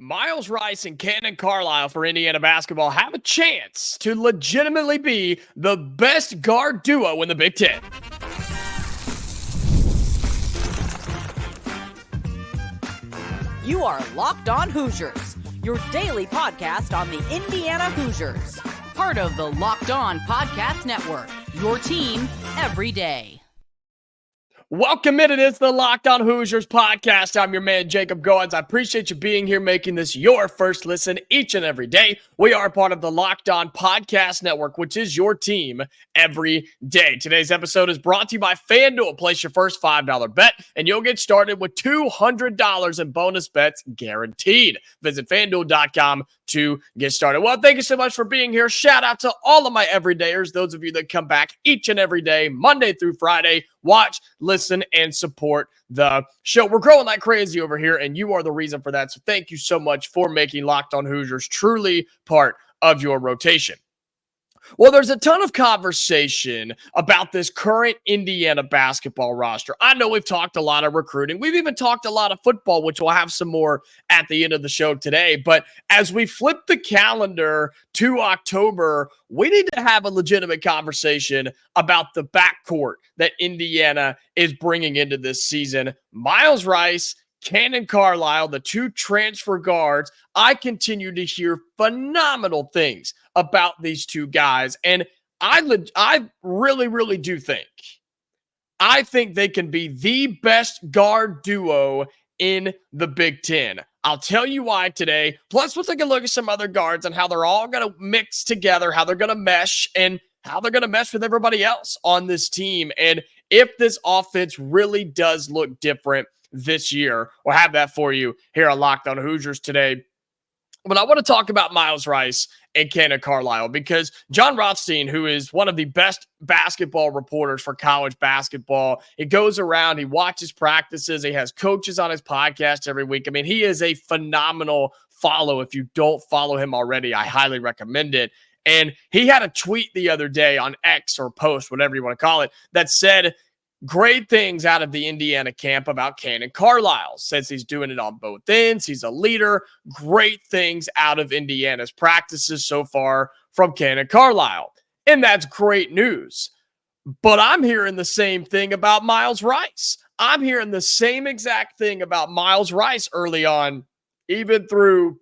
Myles Rice and Kanaan Carlyle for Indiana basketball have a chance to legitimately be the best guard duo in the Big Ten. You are Locked On Hoosiers, your daily podcast on the Indiana Hoosiers. Part of the Locked On Podcast Network, your team every day. Welcome in. It is the Locked On Hoosiers podcast. I'm your man, Jacob Goins. I appreciate you being here, making this your first listen each and every day. We are part of the Locked On Podcast Network, which is your team every day. Today's episode is brought to you by FanDuel. Place your first $5 bet, and you'll get started with $200 in bonus bets guaranteed. Visit FanDuel.com to get started. Well, thank you so much for being here. Shout out to all of my everydayers, those of you that come back each and every day, Monday through Friday, watch, listen, and support the show. We're growing like crazy over here, and you are the reason for that. So thank you so much for making Locked On Hoosiers truly part of your rotation. Well, there's a ton of conversation about this current Indiana basketball roster. I know we've talked a lot of recruiting. We've even talked a lot of football, which we'll have some more at the end of the show today. But as we flip the calendar to October, we need to have a legitimate conversation about the backcourt that Indiana is bringing into this season. Myles Rice, Kanaan Carlyle, the two transfer guards. I continue to hear phenomenal things about these two guys. And I really do think they can be the best guard duo in the Big Ten. I'll tell you why today. Plus, we'll take a look at some other guards and how they're all going to mix together, how they're going to mesh, and how they're going to mesh with everybody else on this team. And if this offense really does look different this year, we'll have that for you here on Locked On Hoosiers today. But I want to talk about Myles Rice and Kanaan Carlyle because John Rothstein, who is one of the best basketball reporters for college basketball, he goes around, he watches practices, he has coaches on his podcast every week. I mean, he is a phenomenal follow. If you don't follow him already, I highly recommend it. And he had a tweet the other day on X or post, whatever you want to call it, that said great things out of the Indiana camp about Kanaan Carlyle. Says he's doing it on both ends. He's a leader. Great things out of Indiana's practices so far from Kanaan Carlyle. And that's great news. But I'm hearing the same thing about Myles Rice. I'm hearing the same exact thing about Myles Rice early on, even through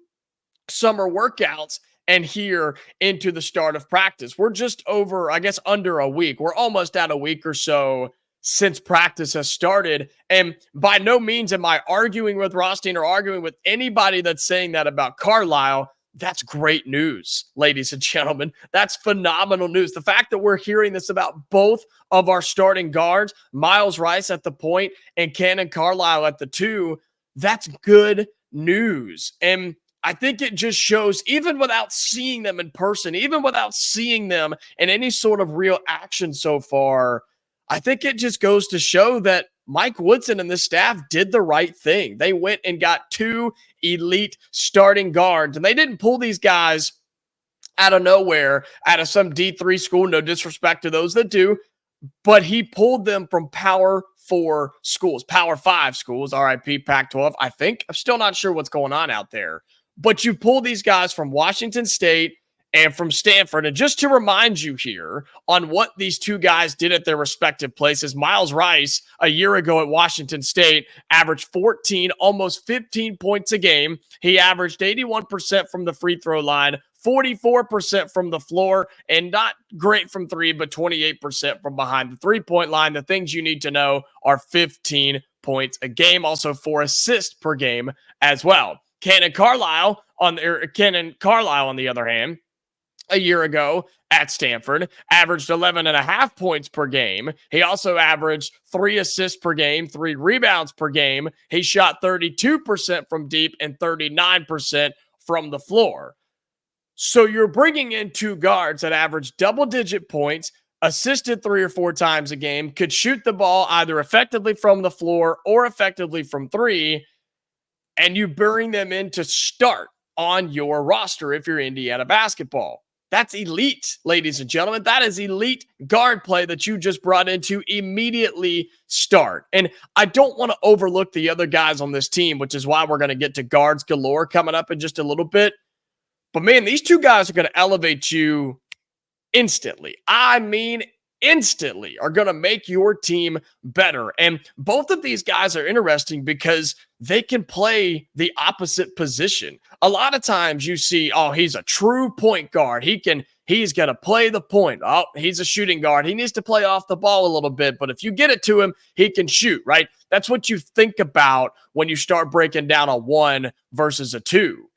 summer workouts and here into the start of practice. We're just over, I guess, under a week. We're almost at a week or so since practice has started. And by no means am I arguing with Rothstein or arguing with anybody that's saying that about Carlyle. That's great news, ladies and gentlemen. That's phenomenal news. The fact that we're hearing this about both of our starting guards, Myles Rice at the point and Kanaan Carlyle at the two, that's good news. And I think it just shows, even without seeing them in person, even without seeing them in any sort of real action so far, I think it just goes to show that Mike Woodson and the staff did the right thing. They went and got two elite starting guards, and they didn't pull these guys out of nowhere, out of some D3 school, no disrespect to those that do, but he pulled them from Power 4 schools, Power 5 schools, RIP Pac-12, I think. I'm still not sure what's going on out there. But you pull these guys from Washington State and from Stanford. And just to remind you here on what these two guys did at their respective places, Myles Rice, a year ago at Washington State, averaged 14, almost 15 points a game. He averaged 81% from the free throw line, 44% from the floor, and not great from three, but 28% from behind the three-point line. The things you need to know are 15 points a game, also 4 assists per game as well. Kanaan Carlyle, on the other hand, a year ago at Stanford, averaged 11.5 points per game. He also averaged 3 assists per game, 3 rebounds per game. He shot 32% from deep and 39% from the floor. So you're bringing in two guards that average double-digit points, assisted 3 or 4 times a game, could shoot the ball either effectively from the floor or effectively from three, and you bring them in to start on your roster if you're Indiana basketball. That's elite, ladies and gentlemen. That is elite guard play that you just brought in to immediately start. And I don't want to overlook the other guys on this team, which is why we're going to get to guards galore coming up in just a little bit. But man, these two guys are going to elevate you instantly. I mean, instantly are going to make your team better. And both of these guys are interesting because they can play the opposite position. A lot of times you see, oh, he's a true point guard. He's going to play the point. Oh, he's a shooting guard. He needs to play off the ball a little bit, but if you get it to him, he can shoot, right? That's what you think about when you start breaking down a 1 versus a 2.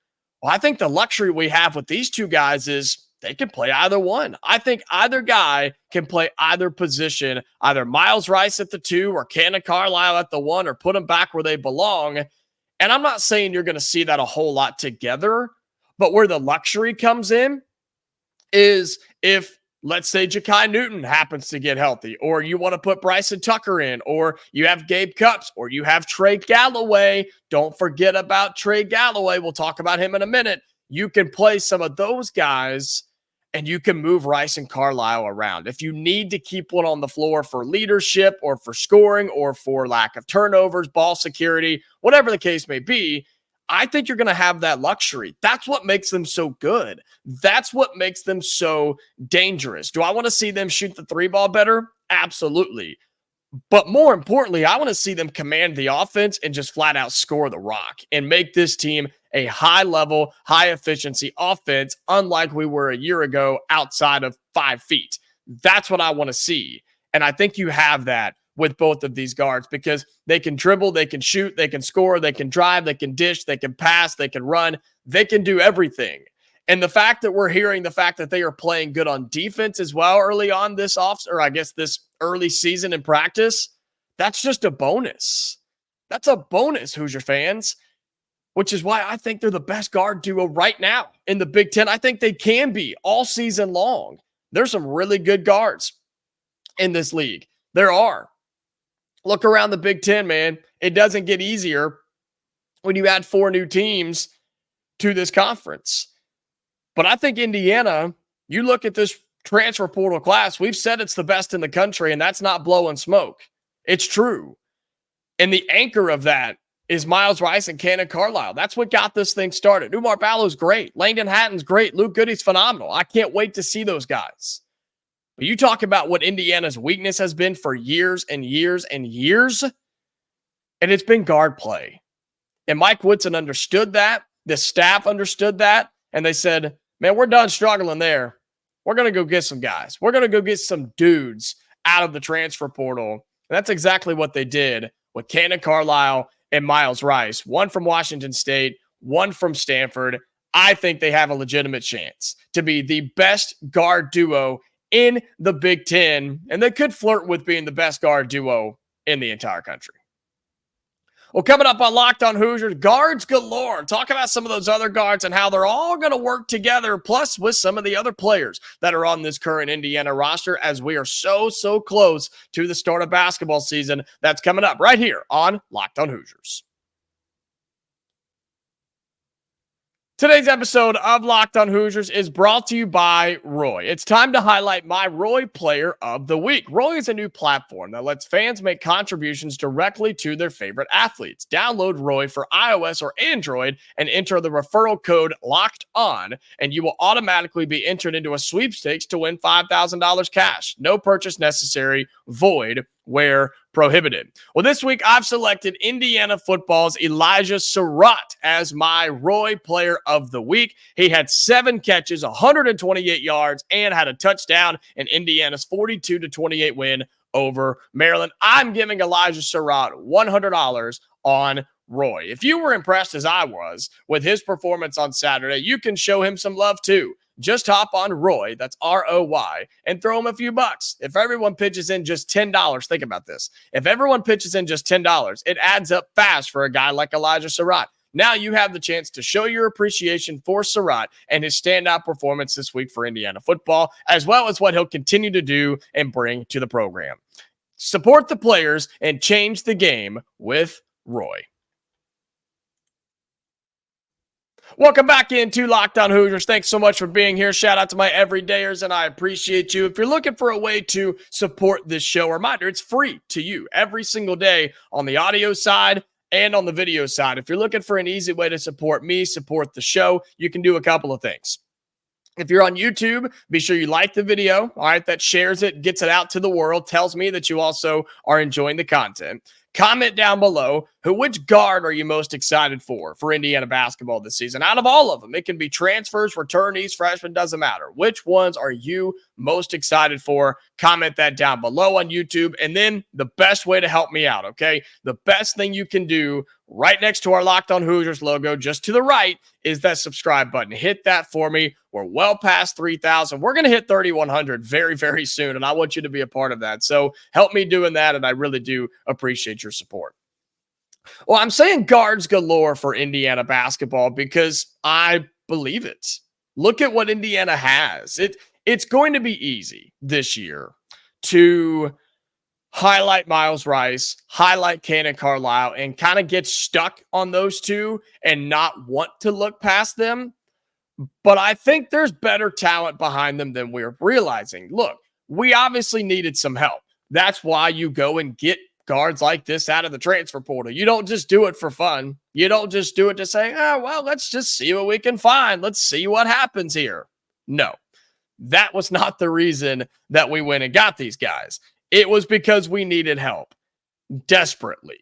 Well, I think the luxury we have with these two guys is they can play either one. I think either guy can play either position, either Myles Rice at the 2 or Kanaan Carlyle at the 1, or put them back where they belong. And I'm not saying you're going to see that a whole lot together, but where the luxury comes in is if, let's say, Ja'Kai Newton happens to get healthy, or you want to put Bryson Tucker in, or you have Gabe Cupps, or you have Trey Galloway. Don't forget about Trey Galloway. We'll talk about him in a minute. You can play some of those guys, and you can move Rice and Carlyle around. If you need to keep one on the floor for leadership or for scoring or for lack of turnovers, ball security, whatever the case may be, I think you're going to have that luxury. That's what makes them so good. That's what makes them so dangerous. Do I want to see them shoot the 3 ball better? Absolutely. But more importantly, I want to see them command the offense and just flat out score the rock and make this team a high-level, high-efficiency offense, unlike we were a year ago outside of 5 feet. That's what I want to see. And I think you have that with both of these guards because they can dribble, they can shoot, they can score, they can drive, they can dish, they can pass, they can run. They can do everything. And the fact that we're hearing the fact that they are playing good on defense as well early on this this early season in practice, that's just a bonus. That's a bonus, Hoosier fans, which is why I think they're the best guard duo right now in the Big Ten. I think they can be all season long. There's some really good guards in this league. There are. Look around the Big Ten, man. It doesn't get easier when you add 4 new teams to this conference. But I think Indiana, you look at this transfer portal class, we've said it's the best in the country, and that's not blowing smoke. It's true. And the anchor of that is Myles Rice and Kanaan Carlyle. That's what got this thing started. Umar Ballow's great. Langdon Hatton's great. Luke Goody's phenomenal. I can't wait to see those guys. But you talk about what Indiana's weakness has been for years and years and years, and it's been guard play. And Mike Woodson understood that. The staff understood that. And they said, man, we're done struggling there. We're going to go get some guys. We're going to go get some dudes out of the transfer portal. And that's exactly what they did with Kanaan Carlyle and Myles Rice. One from Washington State, one from Stanford. I think they have a legitimate chance to be the best guard duo in the Big Ten. And they could flirt with being the best guard duo in the entire country. Well, coming up on Locked on Hoosiers, guards galore. Talk about some of those other guards and how they're all going to work together, plus with some of the other players that are on this current Indiana roster as we are so close to the start of basketball season. That's coming up right here on Locked on Hoosiers. Today's episode of Locked on Hoosiers is brought to you by Roy. It's time to highlight my Roy Player of the Week. Roy is a new platform that lets fans make contributions directly to their favorite athletes. Download Roy for iOS or Android and enter the referral code Locked On, and you will automatically be entered into a sweepstakes to win $5,000 cash. No purchase necessary, void where prohibited. Well, this week I've selected Indiana football's Elijah Surratt as my Roy Player of the Week. He had 7 catches, 128 yards, and had a touchdown in Indiana's 42-28 win over Maryland. I'm giving Elijah Surratt $100 on Roy. If you were impressed as I was with his performance on Saturday, you can show him some love too. Just hop on Roy, that's R-O-Y, and throw him a few bucks. If everyone pitches in just $10, think about this. If everyone pitches in just $10, it adds up fast for a guy like Elijah Surratt. Now you have the chance to show your appreciation for Surratt and his standout performance this week for Indiana football, as well as what he'll continue to do and bring to the program. Support the players and change the game with Roy. Welcome back into Locked On Hoosiers. Thanks so much for being here. Shout out to my everydayers, and I appreciate you. If you're looking for a way to support this show, reminder, it's free to you every single day on the audio side and on the video side. If you're looking for an easy way to support me, support the show, you can do a couple of things. If you're on YouTube, be sure you like the video. All right, that shares it, gets it out to the world, tells me that you also are enjoying the content. Comment down below, which guard are you most excited for Indiana basketball this season? Out of all of them, it can be transfers, returnees, freshmen, doesn't matter. Which ones are you most excited for? Comment that down below on YouTube. And then the best way to help me out, okay? The best thing you can do right next to our Locked On Hoosiers logo, just to the right, is that subscribe button. Hit that for me. We're well past 3,000. We're going to hit 3,100 very, very soon, and I want you to be a part of that. So help me doing that, and I really do appreciate your support. Well, I'm saying guards galore for Indiana basketball because I believe it. Look at what Indiana has. It's going to be easy this year to highlight Myles Rice, highlight Kanaan Carlyle, and kind of get stuck on those two and not want to look past them. But I think there's better talent behind them than we're realizing. Look, we obviously needed some help. That's why you go and get guards like this out of the transfer portal. You don't just do it for fun. You don't just do it to say, oh, well, let's just see what we can find. Let's see what happens here. No, that was not the reason that we went and got these guys. It was because we needed help desperately.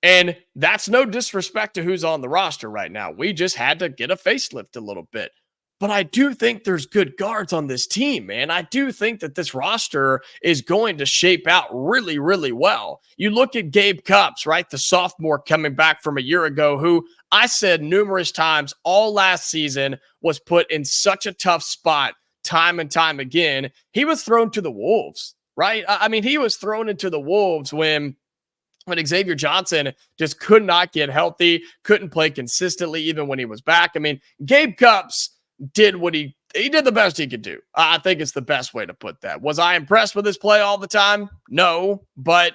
And that's no disrespect to who's on the roster right now. We just had to get a facelift a little bit. But I do think there's good guards on this team, man. I do think that this roster is going to shape out really, really well. You look at Gabe Cupps, right? The sophomore coming back from a year ago, who I said numerous times all last season was put in such a tough spot time and time again. He was thrown to the wolves, right? I mean, he was thrown into the wolves when Xavier Johnson just could not get healthy, couldn't play consistently even when he was back. I mean, Gabe Cupps did what he did the best he could do. I think it's the best way to put that. Was I impressed with his play all the time? No, but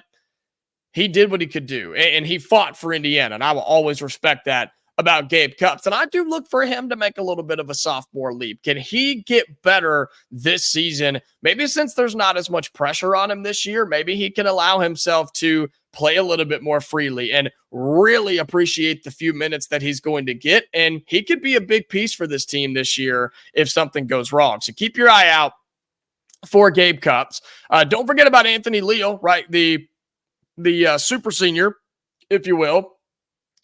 he did what he could do, and he fought for Indiana, and I will always respect that about Gabe Cupps. And I do look for him to make a little bit of a sophomore leap. Can he get better this season? Maybe since there's not as much pressure on him this year, maybe he can allow himself to play a little bit more freely and really appreciate the few minutes that he's going to get. And he could be a big piece for this team this year if something goes wrong. So keep your eye out for Gabe Cupps. Don't forget about Anthony Leal, right? The super senior, if you will.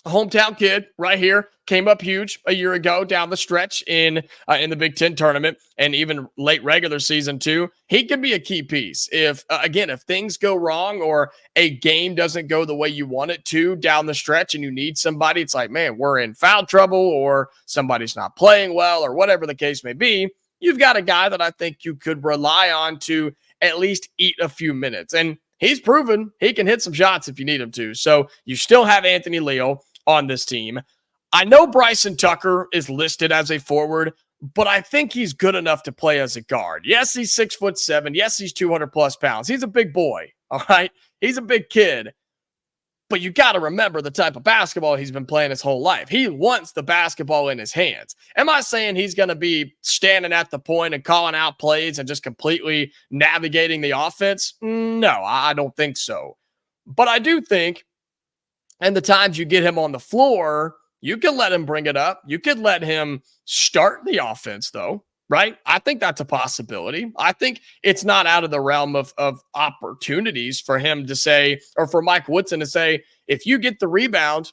Hometown kid right here, came up huge a year ago down the stretch in the Big Ten tournament and even late regular season too. He could be a key piece if things go wrong or a game doesn't go the way you want it to down the stretch and you need somebody. It's like, man, we're in foul trouble or somebody's not playing well or whatever the case may be. You've got a guy that I think you could rely on to at least eat a few minutes. And he's proven he can hit some shots if you need him to. So you still have Anthony Leal on this team. I know Bryson Tucker is listed as a forward, but I think he's good enough to play as a guard. Yes, he's 6'7". Yes, he's 200 plus pounds. He's a big boy. All right. He's a big kid, but you got to remember the type of basketball he's been playing his whole life. He wants the basketball in his hands. Am I saying he's going to be standing at the point and calling out plays and just completely navigating the offense? No, I don't think so. But I do think, and the times you get him on the floor, you can let him bring it up. You could let him start the offense, though, right? I think that's a possibility. I think it's not out of the realm of opportunities for him to say, or for Mike Woodson to say, if you get the rebound,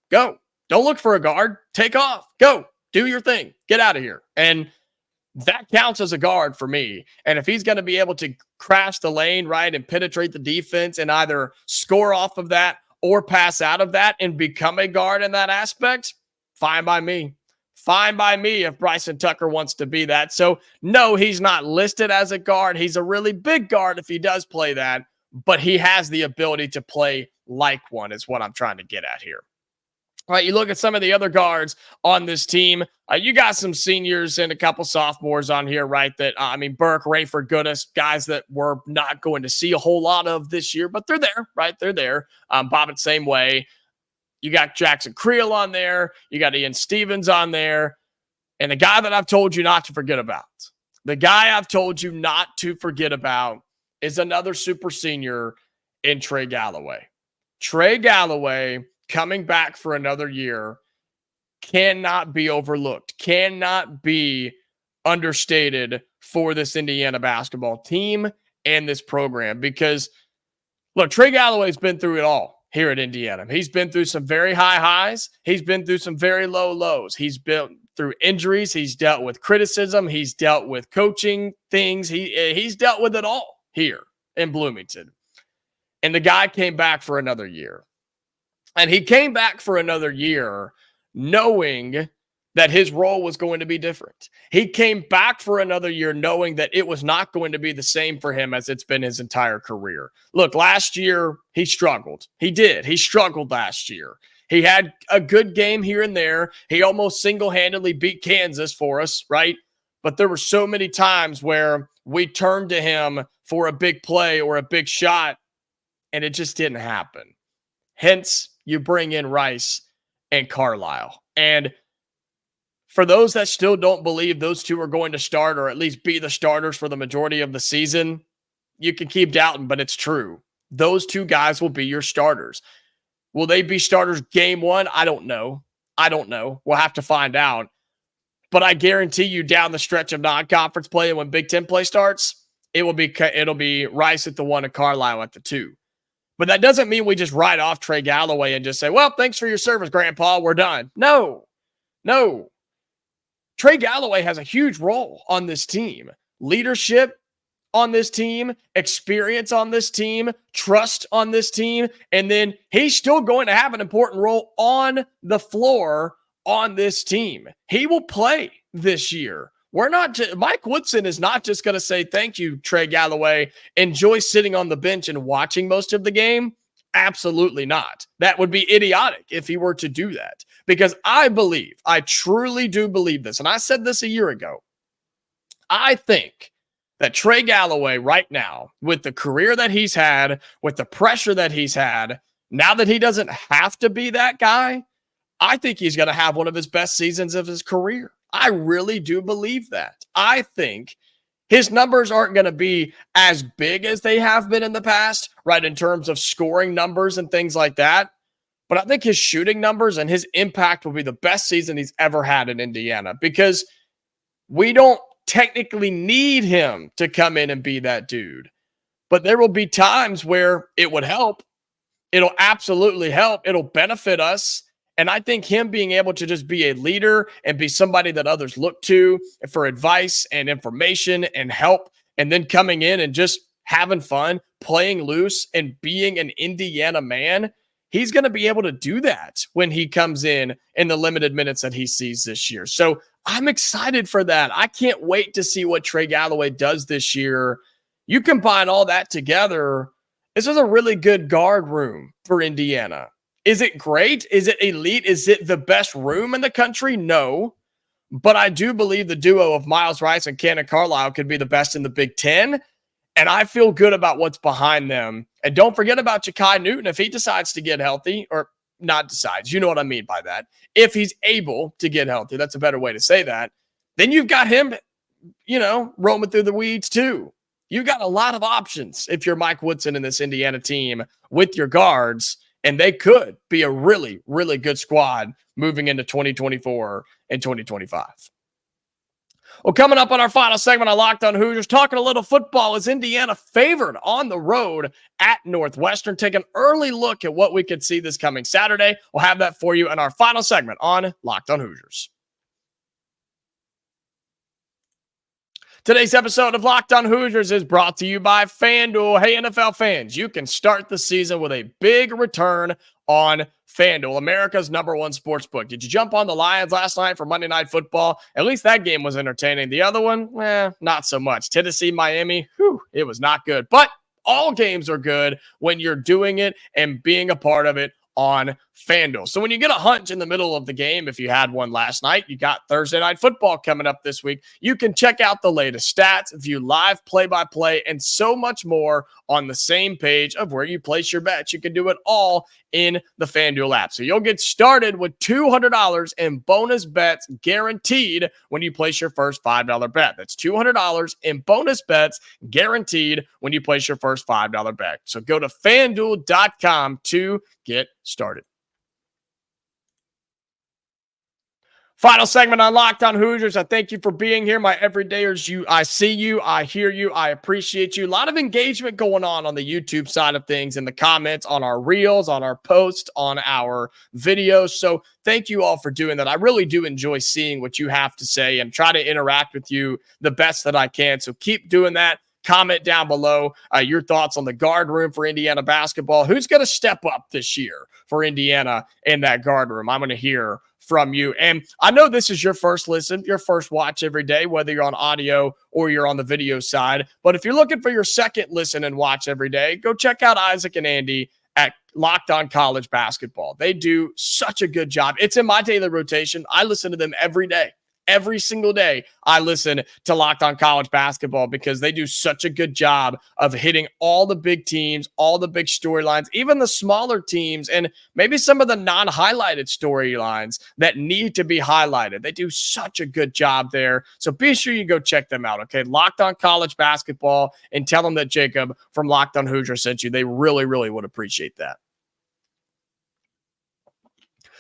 go. Don't look for a guard. Take off. Go. Do your thing. Get out of here. And that counts as a guard for me. And if he's going to be able to crash the lane, right, and penetrate the defense and either score off of that or pass out of that and become a guard in that aspect, fine by me. Fine by me if Bryson Tucker wants to be that. So, no, he's not listed as a guard. He's a really big guard if he does play that, but he has the ability to play like one is what I'm trying to get at here. All right, you look at some of the other guards on this team. You got some seniors and a couple sophomores on here, right? That Burke, Rayford, Goodis, guys that we're not going to see a whole lot of this year, but they're there, right? They're there. Bobbitt, same way. You got Jackson Creel on there. You got Ian Stevens on there. And the guy that I've told you not to forget about, is another super senior in Trey Galloway. Trey Galloway coming back for another year cannot be overlooked, cannot be understated for this Indiana basketball team and this program. Because, look, Trey Galloway's been through it all here at Indiana. He's been through some very high highs. He's been through some very low lows. He's been through injuries. He's dealt with criticism. He's dealt with coaching things. He's dealt with it all here in Bloomington. And the guy came back for another year. And he came back for another year knowing that his role was going to be different. He came back for another year knowing that it was not going to be the same for him as it's been his entire career. Look, last year, he struggled. He did. He struggled last year. He had a good game here and there. He almost single-handedly beat Kansas for us, right? But there were so many times where we turned to him for a big play or a big shot, and it just didn't happen. Hence, you bring in Rice and Carlyle. And for those that still don't believe those two are going to start or at least be the starters for the majority of the season, you can keep doubting, but it's true. Those two guys will be your starters. Will they be starters game one? I don't know. We'll have to find out. But I guarantee you down the stretch of non-conference play and when Big Ten play starts, it'll be Rice at the 1 and Carlyle at the 2. But that doesn't mean we just write off Trey Galloway and just say, well, thanks for your service, Grandpa. We're done. No. Trey Galloway has a huge role on this team. Leadership on this team, experience on this team, trust on this team, and then he's still going to have an important role on the floor on this team. He will play this year. Mike Woodson is not just going to say, thank you, Trey Galloway. Enjoy sitting on the bench and watching most of the game. Absolutely not. That would be idiotic if he were to do that. Because I truly do believe this, and I said this a year ago. I think that Trey Galloway right now, with the career that he's had, with the pressure that he's had, now that he doesn't have to be that guy, I think he's going to have one of his best seasons of his career. I really do believe that. I think his numbers aren't going to be as big as they have been in the past, right, in terms of scoring numbers and things like that. But I think his shooting numbers and his impact will be the best season he's ever had in Indiana because we don't technically need him to come in and be that dude. But there will be times where it would help. It'll absolutely help. It'll benefit us. And I think him being able to just be a leader and be somebody that others look to for advice and information and help, and then coming in and just having fun, playing loose, and being an Indiana man, he's going to be able to do that when he comes in the limited minutes that he sees this year. So I'm excited for that. I can't wait to see what Trey Galloway does this year. You combine all that together, this is a really good guard room for Indiana. Is it great? Is it elite? Is it the best room in the country? No. But I do believe the duo of Myles Rice and Kanaan Carlyle could be the best in the Big Ten. And I feel good about what's behind them. And don't forget about Ja'Kai Newton if he decides to get healthy, or not decides. You know what I mean by that. If he's able to get healthy, that's a better way to say that. Then you've got him, roaming through the weeds too. You've got a lot of options if you're Mike Woodson in this Indiana team with your guards. And they could be a really, really good squad moving into 2024 and 2025. Well, coming up on our final segment on Locked On Hoosiers, talking a little football, is Indiana favored on the road at Northwestern. Take an early look at what we could see this coming Saturday. We'll have that for you in our final segment on Locked On Hoosiers. Today's episode of Locked On Hoosiers is brought to you by FanDuel. Hey, NFL fans, you can start the season with a big return on FanDuel, America's #1 sportsbook. Did you jump on the Lions last night for Monday Night Football? At least that game was entertaining. The other one, not so much. Tennessee, Miami, it was not good. But all games are good when you're doing it and being a part of it on FanDuel. So when you get a hunch in the middle of the game, if you had one last night, you got Thursday Night Football coming up this week, you can check out the latest stats, view live play-by-play, and so much more on the same page of where you place your bets. You can do it all in the FanDuel app. So you'll get started with $200 in bonus bets guaranteed when you place your first $5 bet. That's $200 in bonus bets guaranteed when you place your first $5 bet. So go to FanDuel.com to get started. Final segment on Locked On Hoosiers. I thank you for being here, my everydayers. I see you, I hear you, I appreciate you. A lot of engagement going on the YouTube side of things, in the comments, on our reels, on our posts, on our videos. So thank you all for doing that. I really do enjoy seeing what you have to say and try to interact with you the best that I can. So keep doing that. Comment down below your thoughts on the guard room for Indiana basketball. Who's going to step up this year for Indiana in that guard room? I'm going to hear from you. And I know this is your first listen, your first watch every day, whether you're on audio or you're on the video side. But if you're looking for your second listen and watch every day, go check out Isaac and Andy at Locked On College Basketball. They do such a good job. It's in my daily rotation. I listen to them every day. Every single day, I listen to Locked On College Basketball because they do such a good job of hitting all the big teams, all the big storylines, even the smaller teams, and maybe some of the non-highlighted storylines that need to be highlighted. They do such a good job there. So be sure you go check them out, okay? Locked On College Basketball, and tell them that Jacob from Locked On Hoosier sent you. They really, really would appreciate that.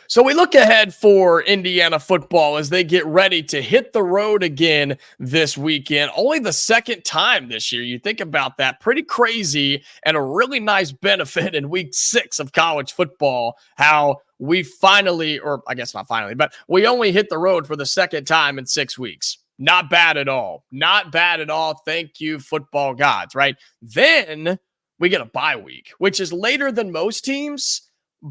So we look ahead for Indiana football as they get ready to hit the road again this weekend. Only the second time this year. You think about that. Pretty crazy, and a really nice benefit in week 6 of college football, how we finally, or I guess not finally, but we only hit the road for the second time in 6 weeks. Not bad at all. Not bad at all. Thank you, football gods, right? Then we get a bye week, which is later than most teams.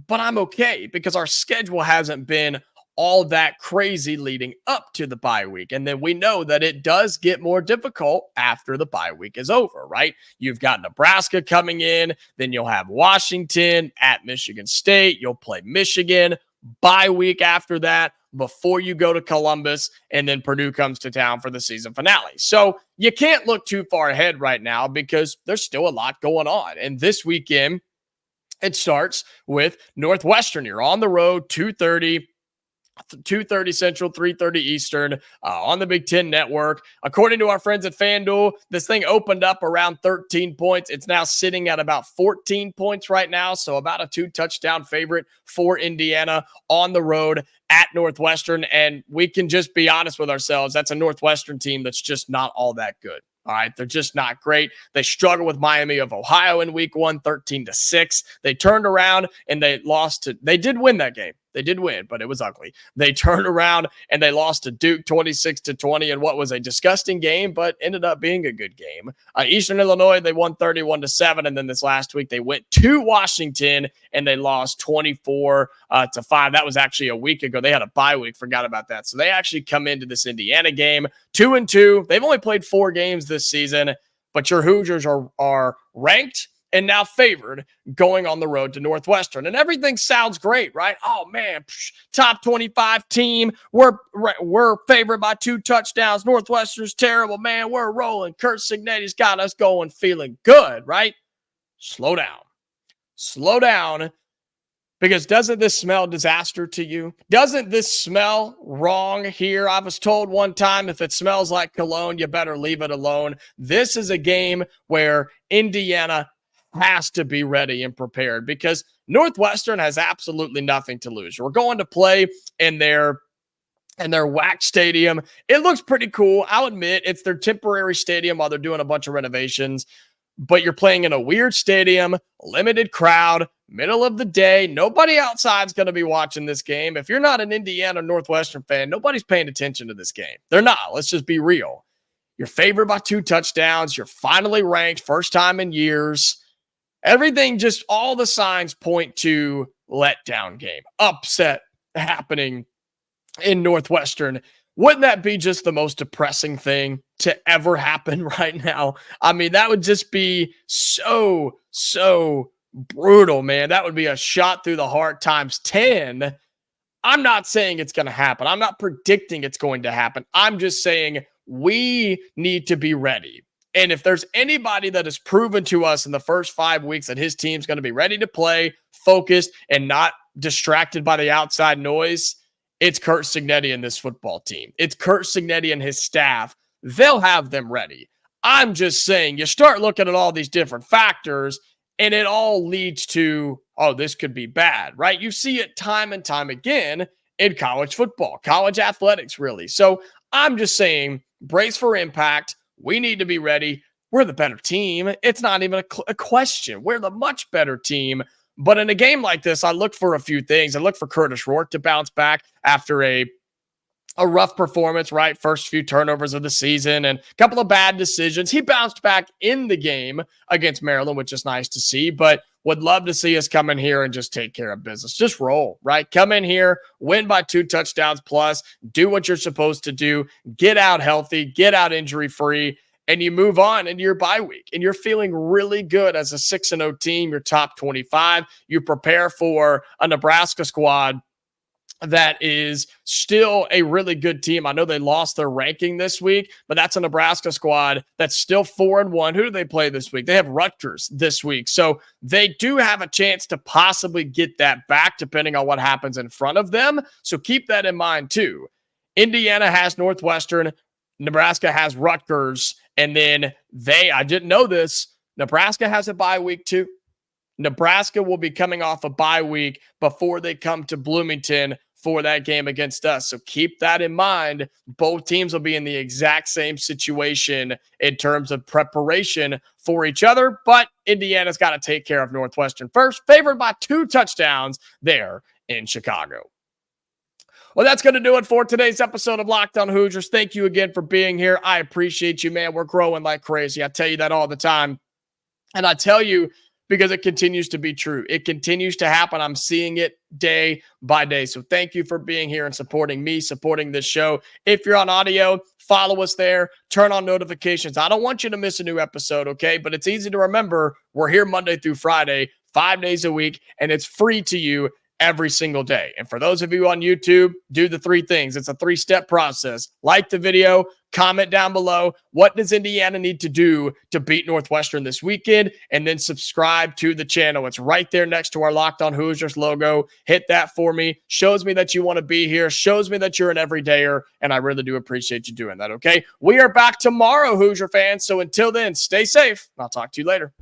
But I'm okay because our schedule hasn't been all that crazy leading up to the bye week. And then we know that it does get more difficult after the bye week is over, right? You've got Nebraska coming in, then you'll have Washington at Michigan State. You'll play Michigan, bye week after that before you go to Columbus, and then Purdue comes to town for the season finale. So you can't look too far ahead right now because there's still a lot going on. And this weekend, it starts with Northwestern. You're on the road, 2:30 Central, 3:30 Eastern on the Big Ten Network. According to our friends at FanDuel, this thing opened up around 13 points. It's now sitting at about 14 points right now, so about a 2-touchdown favorite for Indiana on the road at Northwestern. And we can just be honest with ourselves. That's a Northwestern team that's just not all that good. All right, they're just not great. They struggled with Miami of Ohio in week 1, 13-6. They turned around and they did win that game. They did win, but it was ugly. They turned around and they lost to Duke 26-20 in what was a disgusting game, but ended up being a good game. Eastern Illinois, they won 31-7. And then this last week, they went to Washington and they lost 24-5. That was actually a week ago. They had a bye week. Forgot about that. So they actually come into this Indiana game 2-2. They've only played 4 games this season, but your Hoosiers are ranked and now favored going on the road to Northwestern. And everything sounds great, right? Oh, man, top 25 team. We're favored by 2 touchdowns. Northwestern's terrible, man. We're rolling. Kurt Signetti's got us going, feeling good, right? Slow down. Slow down, because doesn't this smell disaster to you? Doesn't this smell wrong here? I was told one time, if it smells like cologne, you better leave it alone. This is a game where Indiana has to be ready and prepared because Northwestern has absolutely nothing to lose. We're going to play in their wax stadium. It looks pretty cool. I'll admit it's their temporary stadium while they're doing a bunch of renovations, but you're playing in a weird stadium, limited crowd, middle of the day. Nobody outside's going to be watching this game. If you're not an Indiana Northwestern fan, nobody's paying attention to this game. They're not. Let's just be real. You're favored by 2 touchdowns. You're finally ranked, first time in years. Everything, just all the signs point to letdown game, upset happening in Northwestern. Wouldn't that be just the most depressing thing to ever happen right now? I mean, that would just be so brutal, man. That would be a shot through the heart times 10. I'm not saying it's going to happen. I'm not predicting it's going to happen. I'm just saying we need to be ready. And if there's anybody that has proven to us in the first 5 weeks that his team's going to be ready to play, focused, and not distracted by the outside noise, it's Curt Cignetti and this football team. It's Curt Cignetti and his staff. They'll have them ready. I'm just saying you start looking at all these different factors and it all leads to, oh, this could be bad, right? You see it time and time again in college football, college athletics, really. So I'm just saying, brace for impact. We need to be ready. We're the better team. It's not even a question. We're the much better team. But in a game like this, I look for a few things. I look for Kurtis Rourke to bounce back after a rough performance, right? First few turnovers of the season and a couple of bad decisions. He bounced back in the game against Maryland, which is nice to see, but would love to see us come in here and just take care of business. Just roll, right? Come in here, win by 2 touchdowns plus, do what you're supposed to do, get out healthy, get out injury-free, and you move on into your bye week. And you're feeling really good as a 6-0 team. You're top 25. You prepare for a Nebraska squad that is still a really good team. I know they lost their ranking this week, but that's a Nebraska squad that's still 4-1. Who do they play this week? They have Rutgers this week. So they do have a chance to possibly get that back depending on what happens in front of them. So keep that in mind too. Indiana has Northwestern. Nebraska has Rutgers. And then I didn't know this, Nebraska has a bye week too. Nebraska will be coming off a bye week before they come to Bloomington for that game against us. So keep that in mind. Both teams will be in the exact same situation in terms of preparation for each other, but Indiana's got to take care of Northwestern first, favored by 2 touchdowns there in Chicago. Well, that's going to do it for today's episode of Locked On Hoosiers. Thank you again for being here. I appreciate you, man. We're growing like crazy. I tell you that all the time. And I tell you because it continues to be true. It continues to happen. I'm seeing it day by day. So thank you for being here and supporting me, supporting this show. If you're on audio, follow us there. Turn on notifications. I don't want you to miss a new episode, okay? But it's easy to remember. We're here Monday through Friday, 5 days a week, and it's free to you every single day. And for those of you on YouTube, do the 3 things. It's a 3-step process. Like the video, comment down below. What does Indiana need to do to beat Northwestern this weekend? And then subscribe to the channel. It's right there next to our Locked On Hoosiers logo. Hit that for me. Shows me that you want to be here. Shows me that you're an everydayer. And I really do appreciate you doing that, okay? We are back tomorrow, Hoosier fans. So until then, stay safe. I'll talk to you later.